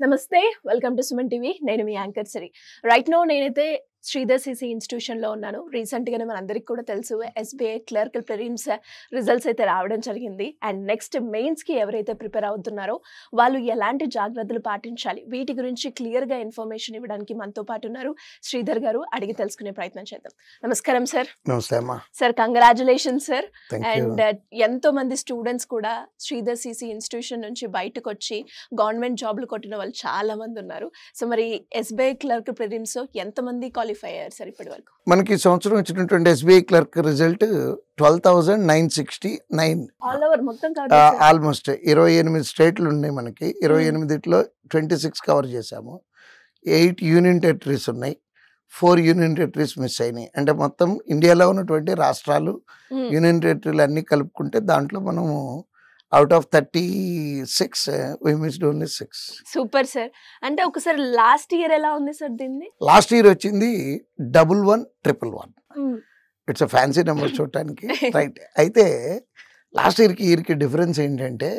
నమస్తే welcome to Suman TV నేను మీ anchor సరి రైట్ నో నేనైతే శ్రీధర్ సిసి ఇన్స్టిట్యూషన్ లో ఉన్నాను రీసెంట్ గానే మనందరికీ కూడా తెలుసు ఎస్బీఐ క్లర్కల్ ప్రిలిమ్స్ రిజల్ట్స్ అయితే రావడం జరిగింది అండ్ నెక్స్ట్ మెయిన్స్ కి ఎవరైతే ప్రిపేర్ అవుతున్నారో వాళ్ళు ఎలాంటి జాగ్రత్తలు పాటించాలి వీటి గురించి క్లియర్ గా ఇన్ఫర్మేషన్ ఇవ్వడానికి మనతో పాటు ఉన్నారు శ్రీధర్ గారు అడిగి తెలుసుకునే ప్రయత్నం చేద్దాం నమస్కారం సార్ నమస్తే అమ్మా సార్ కంగ్రాచులేషన్స్ సార్ అండ్ ఎంతో మంది స్టూడెంట్స్ కూడా శ్రీధర్ సిసి ఇన్స్టిట్యూషన్ నుంచి బయటకు వచ్చి గవర్నమెంట్ జాబ్లు కొట్టిన వాళ్ళు చాలా మంది ఉన్నారు సో మరి ఎస్బీఐ క్లర్క్ ప్రిలిమ్స్ ఎంతమంది క్వాలిఫై అయ్యారు సార్ ఇప్పటి వరకు మనకి సంవత్సరం వచ్చినటువంటి SBI clerk result 12,969 all over మొత్తం ఆల్మోస్ట్ 28 స్టేట్లు ఉన్నాయి మనకి 28లో 26 కవర్ చేసాము 8 యూనియన్ టెరిటరీస్ ఉన్నాయి 4 యూనియన్ టెరిటరీస్ మిస్ అయినాయి అంటే మొత్తం ఇండియాలో ఉన్నటువంటి రాష్ట్రాలు యూనియన్ టెరిటరీలు అన్ని కలుపుకుంటే దాంట్లో మనము out of 36 we missed only 6. Super sir అంటే ఒకసారి లాస్ట్ ఇయర్ ఎలా ఉంది సార్ దీన్ని లాస్ట్ ఇయర్ వచ్చింది 1111 ఇట్స్ ఫ్యాన్సీ నెంబర్ చూడటానికి రైట్ అయితే లాస్ట్ ఇయర్కి డిఫరెన్స్ ఏంటంటే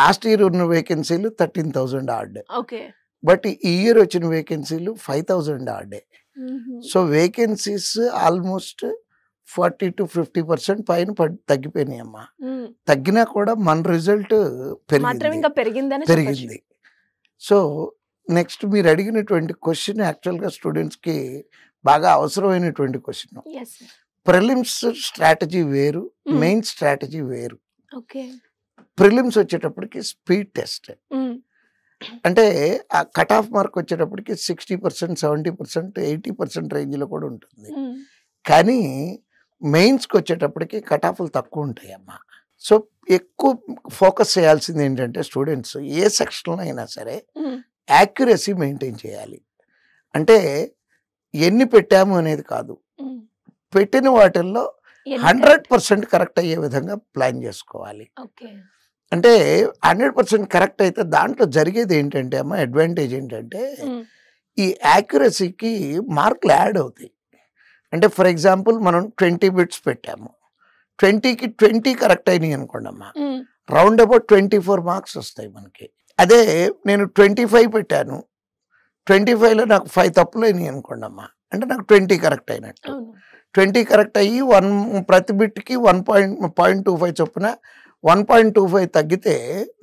లాస్ట్ ఇయర్ ఉన్న వేకెన్సీలు 13,000 ఆర్డ్ ఓకే బట్ ఈ ఇయర్ వచ్చిన వేకెన్సీలు 5,000 ఆర్డే సో వేకెన్సీస్ ఆల్మోస్ట్ 40 to 50% పైన తగ్గిపోయినాయి అమ్మా తగ్గినా కూడా మన రిజల్ట్ పెరిగింది సో నెక్స్ట్ మీరు అడిగినటువంటి క్వశ్చన్ యాక్చువల్గా స్టూడెంట్స్కి బాగా అవసరమైనటువంటి క్వశ్చన్ ప్రిలిమ్స్ స్ట్రాటజీ వేరు మెయిన్ స్ట్రాటజీ వేరు ప్రిలిమ్స్ వచ్చేటప్పటికి స్పీడ్ టెస్ట్ అంటే ఆ కట్ ఆఫ్ మార్క్ వచ్చేటప్పటికి 60%, 70%, 80% రేంజ్లో కూడా ఉంటుంది కానీ మెయిన్స్కి వచ్చేటప్పటికి కట్ ఆఫ్లు తక్కువ ఉంటాయి అమ్మా సో ఎక్కువ ఫోకస్ చేయాల్సింది ఏంటంటే స్టూడెంట్స్ ఏ సెక్షన్లో అయినా సరే యాక్యురసీ మెయింటైన్ చేయాలి అంటే ఎన్ని పెట్టాము అనేది కాదు పెట్టిన వాటిల్లో 100% కరెక్ట్ అయ్యే విధంగా ప్లాన్ చేసుకోవాలి అంటే 100% కరెక్ట్ అయితే దాంట్లో జరిగేది ఏంటంటే అమ్మా అడ్వాంటేజ్ ఏంటంటే ఈ యాక్యురసీకి మార్కులు యాడ్ అవుతాయి అంటే ఫర్ ఎగ్జాంపుల్ మనం 20 బిట్స్ పెట్టాము 20కి 20 కరెక్ట్ అయినాయి అనుకోండి అమ్మా రౌండ్ అబౌట్ 24 మార్క్స్ వస్తాయి మనకి అదే నేను 25 పెట్టాను 25లో నాకు 5 తప్పులు అయినాయి అనుకోండి అమ్మా అంటే నాకు 20 కరెక్ట్ అయినట్టు 20 కరెక్ట్ అయ్యి ప్రతి బిట్కి 1.25 చొప్పున 1.25 తగ్గితే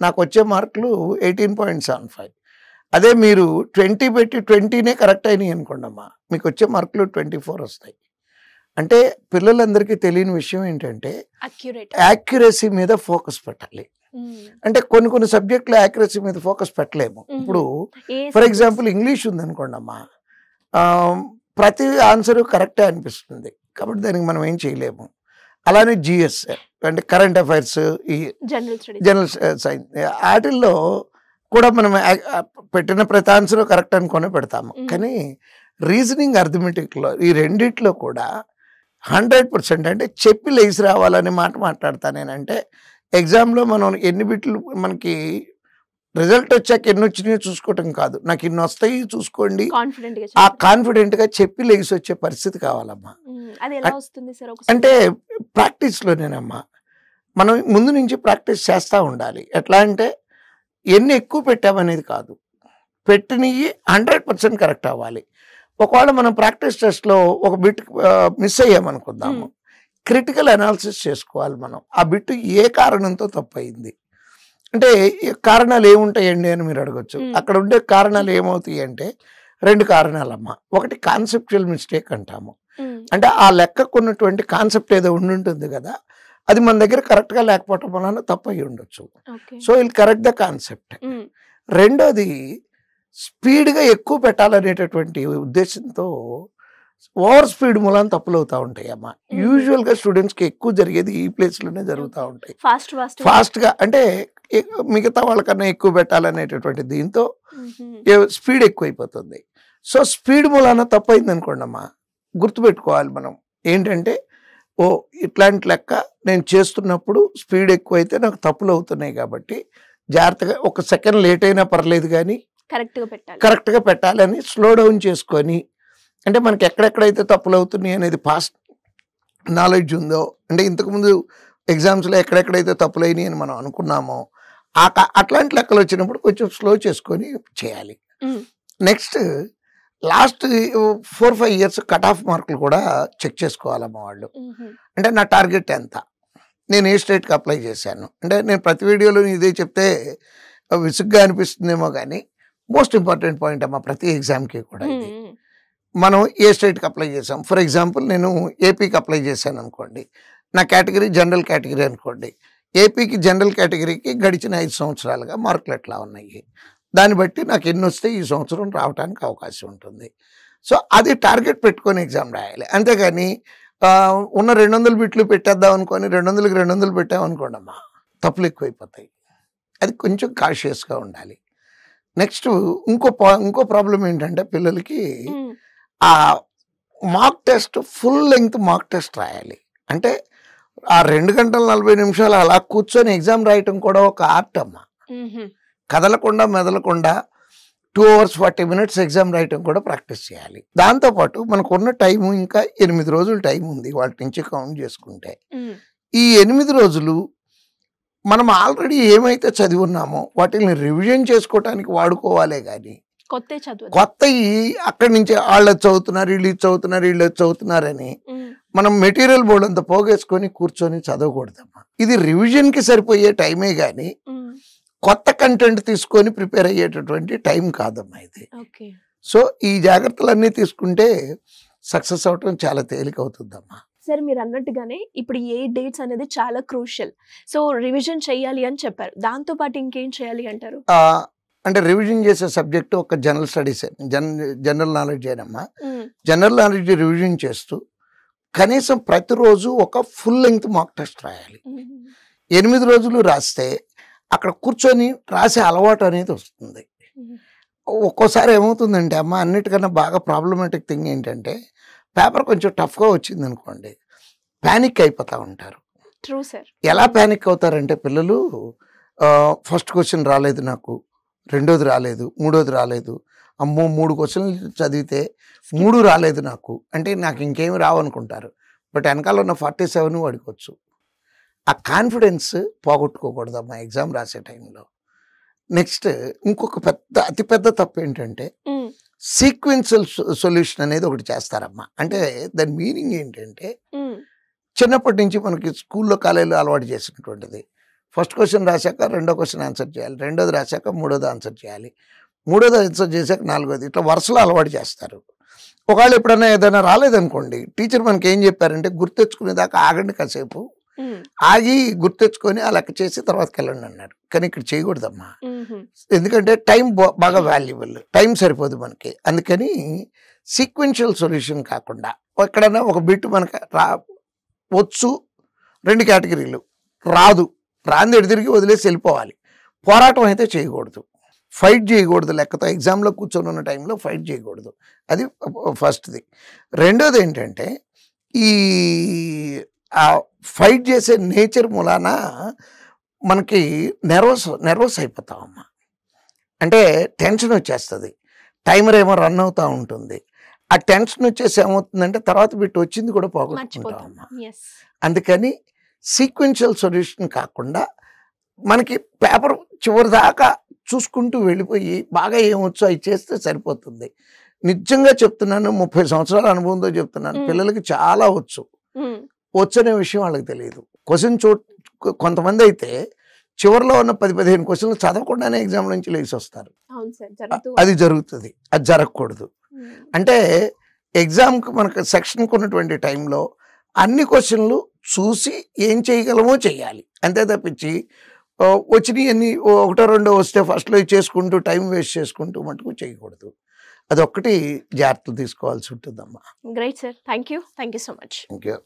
నాకు వచ్చే మార్కులు 18.75 అదే మీరు 20 పెట్టి 20నే కరెక్ట్ అయినాయి అనుకోండి అమ్మా మీకు వచ్చే మార్కులు 24 వస్తాయి అంటే పిల్లలందరికీ తెలియని విషయం ఏంటంటే యాక్యురసీ మీద ఫోకస్ పెట్టాలి అంటే కొన్ని సబ్జెక్టులు యాక్యురసీ మీద ఫోకస్ పెట్టలేము ఇప్పుడు ఫర్ ఎగ్జాంపుల్ ఇంగ్లీష్ ఉంది అనుకోండి అమ్మా ప్రతి ఆన్సర్ కరెక్టే అనిపిస్తుంది కాబట్టి దానికి మనం ఏం చేయలేము అలానే జిఎస్ అంటే కరెంట్ అఫైర్స్ ఈ జనరల్ సైన్స్ వాటిల్లో కూడా మనం పెట్టిన ప్రతి ఆన్సర్ కరెక్ట్ అనుకునే పెడతాము కానీ రీజనింగ్ అర్థమెటిక్లో ఈ రెండిట్లో కూడా 100% అంటే చెప్పి లేచి రావాలనే మాట మాట్లాడతానేనంటే ఎగ్జామ్లో మనం ఎన్ని బిట్లు మనకి రిజల్ట్ వచ్చాక ఎన్ని వచ్చినాయో చూసుకోవటం కాదు నాకు ఇన్ని వస్తాయి చూసుకోండి ఆ కాన్ఫిడెంట్గా చెప్పి లేచి వచ్చే పరిస్థితి కావాలమ్మా అంటే ప్రాక్టీస్లోనేనమ్మా మనం ముందు నుంచి ప్రాక్టీస్ చేస్తూ ఉండాలి ఎట్లా అంటే ఎన్ని ఎక్కువ పెట్టామనేది కాదు పెట్టినవి 100% కరెక్ట్ అవ్వాలి ఒకవేళ మనం ప్రాక్టీస్ టెస్ట్లో ఒక బిట్ మిస్ అయ్యామనుకుందాము క్రిటికల్ అనాలిసిస్ చేసుకోవాలి మనం ఆ బిట్ ఏ కారణంతో తప్పు అయింది అంటే కారణాలు ఏముంటాయండి అని మీరు అడగచ్చు అక్కడ ఉండే కారణాలు ఏమవుతాయి అంటే 2 కారణాలమ్మా ఒకటి కాన్సెప్చువల్ మిస్టేక్ అంటాము అంటే ఆ లెక్కకు ఉన్నటువంటి కాన్సెప్ట్ ఏదో ఉంటుంది కదా అది మన దగ్గర కరెక్ట్గా లేకపోవటం వలన తప్పు అయ్యి ఉండొచ్చు so will correct the concept రెండోది స్పీడ్గా ఎక్కువ పెట్టాలనేటటువంటి ఉద్దేశంతో ఓవర్ స్పీడ్ మూలాన తప్పులు అవుతూ ఉంటాయి అమ్మా యూజువల్గా స్టూడెంట్స్కి ఎక్కువ జరిగేది ఈ ప్లేస్లోనే జరుగుతూ ఉంటాయి ఫాస్ట్గా అంటే మిగతా వాళ్ళకన్నా ఎక్కువ పెట్టాలనేటటువంటి దీంతో స్పీడ్ ఎక్కువైపోతుంది సో స్పీడ్ మూలాన తప్పు అయింది అనుకోండి అమ్మా గుర్తుపెట్టుకోవాలి మనం ఏంటంటే ఇట్లాంటి లెక్క నేను చేస్తున్నప్పుడు స్పీడ్ ఎక్కువైతే నాకు తప్పులు అవుతున్నాయి కాబట్టి జాగ్రత్తగా 1 సెకండ్ లేట్ అయినా పర్లేదు కానీ కరెక్ట్గా పెట్టాలని స్లో డౌన్ చేసుకొని అంటే మనకి ఎక్కడెక్కడైతే తప్పులు అవుతున్నాయి అనేది పాస్ట్ నాలెడ్జ్ ఉందో అంటే ఇంతకుముందు ఎగ్జామ్స్లో ఎక్కడెక్కడైతే తప్పులు అయినాయి అని మనం అనుకున్నామో అట్లాంటి లెక్కలు వచ్చినప్పుడు కొంచెం స్లో చేసుకొని చేయాలి. Next last 4-5 years cut off మార్కులు కూడా చెక్ చేసుకోవాలమ్మా వాళ్ళు. అంటే నా టార్గెట్ ఎంత, నేను ఏ స్టేట్కి అప్లై చేశాను. అంటే నేను ప్రతి వీడియోలో ఇదే చెప్తే విసుగ్గా అనిపిస్తుందేమో కానీ మోస్ట్ ఇంపార్టెంట్ పాయింట్ అమ్మా ప్రతి ఎగ్జామ్కి కూడా ఇది. మనం ఏ స్టేట్కి అప్లై చేసాం. ఫర్ ఎగ్జాంపుల్ నేను ఏపీకి అప్లై చేశాను అనుకోండి, నా కేటగిరీ జనరల్ కేటగిరీ అనుకోండి. ఏపీకి జనరల్ కేటగిరీకి గడిచిన 5 సంవత్సరాలుగా మార్కులు ఎట్లా ఉన్నాయి, దాన్ని బట్టి నాకు ఎన్ని వస్తే ఈ సంవత్సరం రావడానికి అవకాశం ఉంటుంది. సో అది టార్గెట్ పెట్టుకొని ఎగ్జామ్ రాయాలి. అంతేగాని ఉన్న 200 బిట్లు పెట్టేద్దాం అనుకొని 200కి 200 పెట్టామనుకోండి అమ్మా, తప్పులు ఎక్కువైపోతాయి. అది కొంచెం కాషియస్గా ఉండాలి. నెక్స్ట్ ఇంకో ప్రాబ్లం ఏంటంటే పిల్లలకి ఆ mock test full length mock test రాయాలి. అంటే ఆ 2 గంటల 40 నిమిషాలు అలా కూర్చొని ఎగ్జామ్ రాయటం కూడా ఒక ఆర్ట్ అమ్మా. కదలకుండా మెదలకుండా 2 hours 40 minutes ఎగ్జామ్ రాయటం కూడా ప్రాక్టీస్ చేయాలి. దాంతోపాటు మనకున్న టైము ఇంకా 8 రోజులు టైం ఉంది వాటి నుంచి కౌంట్ చేసుకుంటే. ఈ 8 రోజులు మనం ఆల్రెడీ ఏమైతే చదివి ఉన్నామో వాటిని రివిజన్ చేసుకోవటానికి వాడుకోవాలే కానీ కొత్త అక్కడి నుంచి వాళ్ళు చదువుతున్నారు, వీళ్ళు చదువుతున్నారు, వీళ్ళు చదువుతున్నారని మనం మెటీరియల్ బోర్డు అంతా పోగేసుకొని కూర్చొని చదవకూడదమ్మా. ఇది రివిజన్కి సరిపోయే టైమే కానీ కొత్త కంటెంట్ తీసుకొని ప్రిపేర్ అయ్యేటటువంటి టైం కాదమ్మా ఇది. సో ఈ జాగ్రత్తలన్నీ తీసుకుంటే సక్సెస్ అవటం చాలా తేలిక అవుతుందమ్మా. సార్ మీరు అన్నట్టుగానే ఇప్పుడు ఏ డేట్స్ అనేది చాలా క్రూషియల్. సో రివిజన్ చేయాలి అని చెప్పారు, దాంతో పాటు ఇంకేం చేయాలి అంటారు? అంటే రివిజన్ చేసే సబ్జెక్టు ఒక జనరల్ స్టడీస్, జనరల్ నాలెడ్జ్ ఏనమ్మా. జనరల్ నాలెడ్జ్ రివిజన్ చేస్తూ కనీసం ప్రతిరోజు ఒక ఫుల్ లెంగ్త్ మాక్ టెస్ట్ రాయాలి. 8 రోజులు రాస్తే అక్కడ కూర్చొని రాసే అలవాటు అనేది వస్తుంది. ఒక్కోసారి ఏమవుతుందంటే అమ్మ, అన్నిటికన్నా బాగా ప్రాబ్లమాటిక్ థింగ్ ఏంటంటే పేపర్ కొంచెం టఫ్గా వచ్చింది అనుకోండి, ప్యానిక్ అయిపోతూ ఉంటారు. True sir. ఎలా ప్యానిక్ అవుతారంటే పిల్లలు, ఫస్ట్ క్వశ్చన్ రాలేదు నాకు, రెండోది రాలేదు, మూడోది రాలేదు, అమ్మో 3 క్వశ్చన్లు చదివితే 3 రాలేదు నాకు అంటే నాకు ఇంకేమి రావనుకుంటారు. బట్ వెనకాల ఉన్న 47 వాడుకోవచ్చు. ఆ కాన్ఫిడెన్స్ పోగొట్టుకోకూడదమ్మా ఎగ్జామ్ రాసే టైంలో. నెక్స్ట్ ఇంకొక అతిపెద్ద తప్పు ఏంటంటే సీక్వెన్షియల్ సొల్యూషన్ అనేది ఒకటి చేస్తారమ్మా. అంటే దాని మీనింగ్ ఏంటంటే చిన్నప్పటి నుంచి మనకి స్కూల్లో కాలేజీలో అలవాటు చేసినటువంటిది. ఫస్ట్ క్వశ్చన్ రాశాక రెండో క్వశ్చన్ ఆన్సర్ చేయాలి, రెండోది రాశాక మూడోది ఆన్సర్ చేయాలి, మూడోది ఆన్సర్ చేశాక నాలుగోది, ఇట్లా వరుసలో అలవాటు చేస్తారు. ఒకవేళ ఎప్పుడైనా ఏదైనా రాలేదనుకోండి, టీచర్ మనకి ఏం చెప్పారంటే గుర్తెచ్చుకునేదాకా ఆగండి, కాసేపు ఆగి గుర్తెచ్చుకొని ఆ లెక్క చేసి తర్వాతకి వెళ్ళండి అన్నారు. కానీ ఇక్కడ చేయకూడదమ్మా, ఎందుకంటే టైం బాగా వాల్యుబుల్, టైం సరిపోదు మనకి. అందుకని సీక్వెన్షియల్ సొల్యూషన్ కాకుండా ఎక్కడైనా ఒక బిట్ మనకు వచ్చు, 2 కేటగిరీలు రాదు, రాంది ఎడితిరిగి వదిలేసి వెళ్ళిపోవాలి. పోరాటం అయితే చేయకూడదు, ఫైట్ చేయకూడదు. లెక్కతో ఎగ్జామ్లో కూర్చొని ఉన్న టైంలో ఫైట్ చేయకూడదు. అది ఫస్ట్ది. రెండోది ఏంటంటే ఈ ఫైట్ చేసే నేచర్ మూలాన మనకి నెర్వస్ అయిపోతామమ్మా. అంటే టెన్షన్ వచ్చేస్తుంది, టైమర్ ఏమో రన్ అవుతూ ఉంటుంది. ఆ టెన్షన్ వచ్చేసి ఏమవుతుందంటే తర్వాత బిట్ వచ్చింది కూడా పోగొట్టుకుంటామమ్మా. అందుకని సీక్వెన్షియల్ సొల్యూషన్ కాకుండా మనకి పేపర్ చివరి దాకా చూసుకుంటూ వెళ్ళిపోయి బాగా ఏమొచ్చో అవి చేస్తే సరిపోతుంది. నిజంగా చెప్తున్నాను, 30 సంవత్సరాల అనుభవంతో చెప్తున్నాను, పిల్లలకి చాలా వచ్చనే విషయం వాళ్ళకి తెలియదు. క్వశ్చన్ కొంతమంది అయితే చివరిలో ఉన్న 10-15 క్వశ్చన్లు చదవకుండానే ఎగ్జామ్ నుంచి లేచి వస్తారు. అది జరుగుతుంది, అది జరగకూడదు. అంటే ఎగ్జామ్కి మనకు సెక్షన్కి ఉన్నటువంటి టైంలో అన్ని క్వశ్చన్లు చూసి ఏం చేయగలమో చెయ్యాలి. అంతే తప్పించి వచ్చినవి అన్ని 1-2 వస్తే ఫస్ట్లో చేసుకుంటూ టైం వేస్ట్ చేసుకుంటూ మటుకు చేయకూడదు. అదొక్కటి జాగ్రత్తలు తీసుకోవాల్సి ఉంటుందమ్మా. Great sir, thank you so much. Thank you.